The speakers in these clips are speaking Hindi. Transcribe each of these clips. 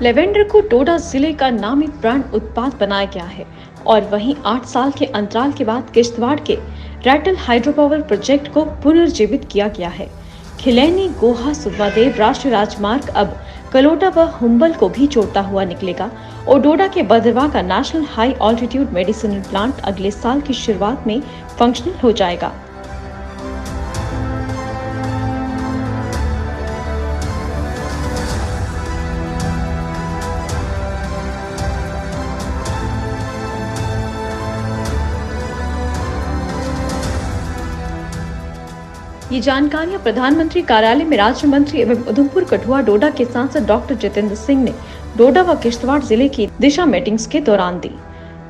लेवेंडर को डोडा जिले का नामी ब्रांड उत्पाद बनाया गया है और वहीं 8 साल के अंतराल के बाद किश्तवाड़ के रैटल हाइड्रोपावर प्रोजेक्ट को पुनर्जीवित किया गया है। खिलैनी गोहा सुब्बादेव राष्ट्रीय राजमार्ग अब कलोटा व हुम्बल को भी जोड़ता हुआ निकलेगा और डोडा के बदरवा का national high altitude medicinal plant अगले साल की शुरुआत में फंक्शनल हो जाएगा। ये जानकारियां प्रधानमंत्री कार्यालय में राज्य मंत्री एवं उधमपुर कठुआ डोडा के सांसद डॉक्टर जितेंद्र सिंह ने डोडा व किश्तवाड़ जिले की दिशा मीटिंग्स के दौरान दी।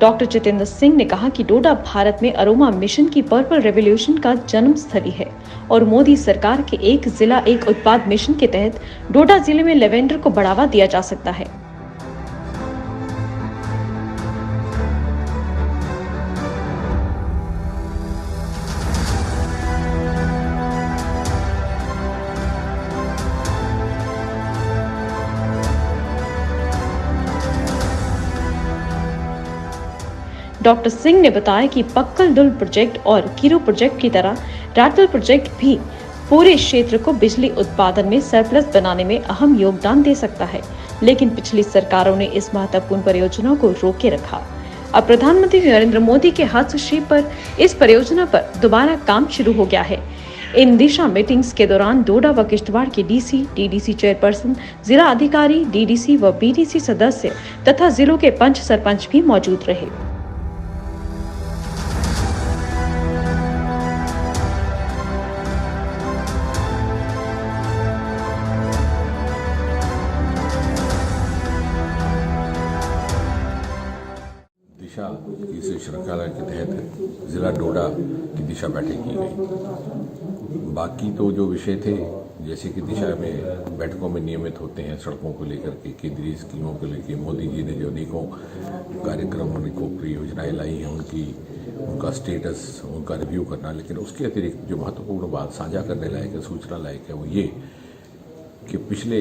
डॉक्टर जितेंद्र सिंह ने कहा कि डोडा भारत में अरोमा मिशन की पर्पल रेवोल्यूशन का जन्म स्थली है और मोदी सरकार के एक जिला एक उत्पाद मिशन के तहत डोडा जिले में लेवेंडर को बढ़ावा दिया जा सकता है। डॉक्टर सिंह ने बताया कि पक्कल दुल प्रोजेक्ट और कीरू प्रोजेक्ट की तरह रैटल प्रोजेक्ट भी पूरे क्षेत्र को बिजली उत्पादन में सरप्लस बनाने में अहम योगदान दे सकता है, लेकिन पिछली सरकारों ने इस महत्वपूर्ण परियोजना को रोके रखा। अब प्रधानमंत्री नरेंद्र मोदी के हस्तक्षेप पर इस परियोजना पर दोबारा काम शुरू हो गया है। इन दिशा मीटिंग्स के दौरान डोडा व किश्तवाड़ के डीसी, टीडीसी चेयरपर्सन, जिला अधिकारी, डीडीसी व बीडीसी सदस्य तथा जिलों के पंच सरपंच भी मौजूद रहे। दिशा की श्रृंखला के तहत जिला डोडा की दिशा बैठक की गई। बाकी तो जो विषय थे जैसे कि दिशा में बैठकों में नियमित होते हैं, सड़कों को लेकर के, केंद्रीय स्कीमों को लेकर, मोदी जी ने जो अनेकों कार्यक्रम अनेकों परियोजनाएं लाई हैं उनका स्टेटस, उनका रिव्यू करना। लेकिन उसके अतिरिक्त जो महत्वपूर्ण बात साझा करने लायक है, सूचना लायक है, वो ये कि पिछले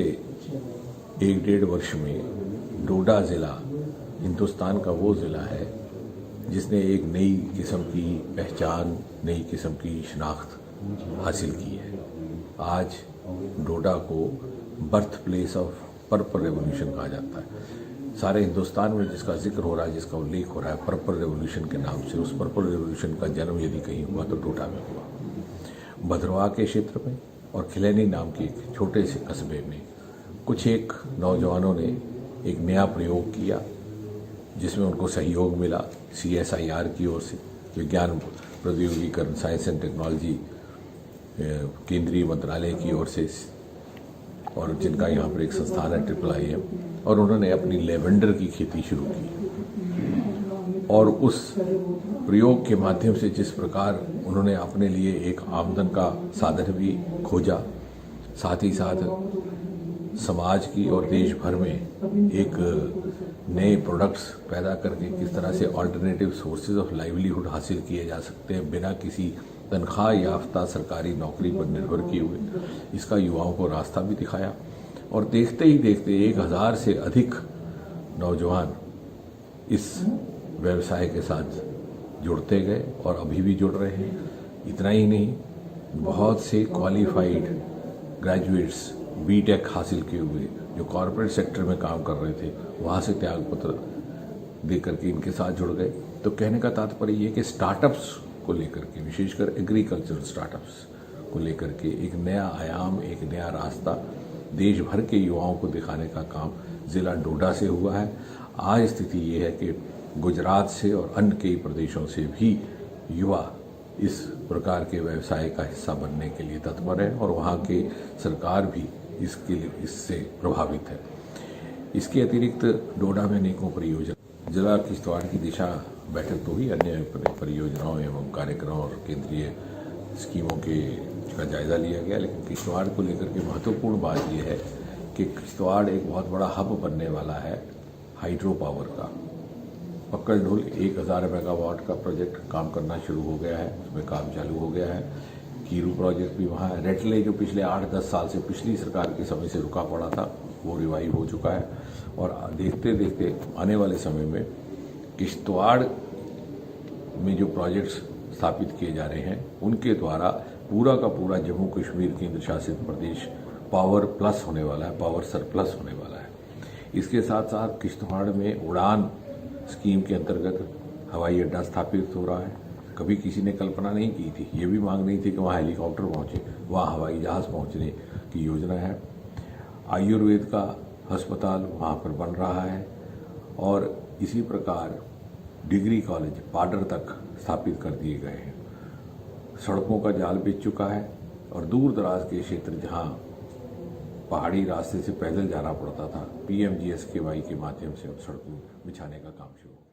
1-1.5 वर्ष में डोडा जिला हिंदुस्तान का वो ज़िला है जिसने एक नई किस्म की पहचान, नई किस्म की शिनाख्त हासिल की है। आज डोडा को birth place of purple revolution कहा जाता है। सारे हिंदुस्तान में जिसका जिक्र हो रहा है, जिसका उल्लेख हो रहा है पर्पल रेवोल्यूशन के नाम से, उस पर्पल रेवोल्यूशन का जन्म यदि कहीं हुआ तो डोडा में हुआ। भद्रवाह के क्षेत्र में और खिलैनी नाम के एक छोटे से कस्बे में कुछ एक नौजवानों ने एक नया प्रयोग किया जिसमें उनको सहयोग मिला CSIR की ओर से, विज्ञान प्रौद्योगिकीकरण, साइंस एंड टेक्नोलॉजी केंद्रीय मंत्रालय की ओर से, और जिनका यहाँ पर एक संस्थान है IIIM, और उन्होंने अपनी लेवेंडर की खेती शुरू की। और उस प्रयोग के माध्यम से जिस प्रकार उन्होंने अपने लिए एक आमदन का साधन भी खोजा, साथ ही साथ समाज की और देश भर में एक नए प्रोडक्ट्स पैदा करके किस तरह से अल्टरनेटिव सोर्सेज ऑफ लाइवलीहुड हासिल किए जा सकते हैं बिना किसी तनख्वाह याफ्ता सरकारी नौकरी पर निर्भर किए हुए, इसका युवाओं को रास्ता भी दिखाया। और देखते ही देखते 1000 से अधिक नौजवान इस व्यवसाय के साथ जुड़ते गए और अभी भी जुड़ रहे हैं। इतना ही नहीं, बहुत से क्वालिफाइड ग्रेजुएट्स BTech हासिल किए हुए जो कॉरपोरेट सेक्टर में काम कर रहे थे, वहाँ से त्यागपत्र दे करके इनके साथ जुड़ गए। तो कहने का तात्पर्य ये कि स्टार्टअप्स को लेकर के, विशेषकर एग्रीकल्चरल स्टार्टअप्स को लेकर के एक नया आयाम, एक नया रास्ता देश भर के युवाओं को दिखाने का काम जिला डोडा से हुआ है। आज स्थिति ये है कि गुजरात से और अन्य कई प्रदेशों से भी युवा इस प्रकार के व्यवसाय का हिस्सा बनने के लिए तत्पर है और वहाँ के सरकार भी इससे प्रभावित है। इसके अतिरिक्त डोडा में अनेकों परियोजना, जिला किश्तवाड़ की दिशा बैठक तो ही अन्य परियोजनाओं एवं कार्यक्रम और केंद्रीय स्कीमों का जायजा लिया गया। लेकिन किश्तवाड़ को लेकर के महत्वपूर्ण बात यह है कि किश्तवाड़ एक बहुत बड़ा हब बनने वाला है हाइड्रो पावर का। पक्कल ढोल 1000 मेगावाट का प्रोजेक्ट काम करना शुरू हो गया है, उसमें काम चालू हो गया है। कीरू प्रोजेक्ट भी वहाँ है। रेटले जो पिछले 8-10 साल से पिछली सरकार के समय से रुका पड़ा था, वो रिवाइव हो चुका है। और देखते देखते आने वाले समय में किश्तवाड़ में जो प्रोजेक्ट्स स्थापित किए जा रहे हैं उनके द्वारा पूरा का पूरा जम्मू कश्मीर केंद्र शासित प्रदेश पावर प्लस होने वाला है, पावर सरप्लस होने वाला है। इसके साथ साथ किश्तवाड़ में उड़ान स्कीम के अंतर्गत हवाई अड्डा स्थापित हो रहा है। कभी किसी ने कल्पना नहीं की थी, ये भी मांग नहीं थी कि वहाँ हेलीकॉप्टर पहुँचे, वहाँ हवाई जहाज़ पहुँचने की योजना है। आयुर्वेद का अस्पताल वहाँ पर बन रहा है और इसी प्रकार डिग्री कॉलेज पाडर तक स्थापित कर दिए गए हैं। सड़कों का जाल बिछ चुका है और दूर दराज के क्षेत्र जहाँ पहाड़ी रास्ते से पैदल जाना पड़ता था, PMGSKY के माध्यम से अब सड़कों बिछाने का काम शुरू हो गया।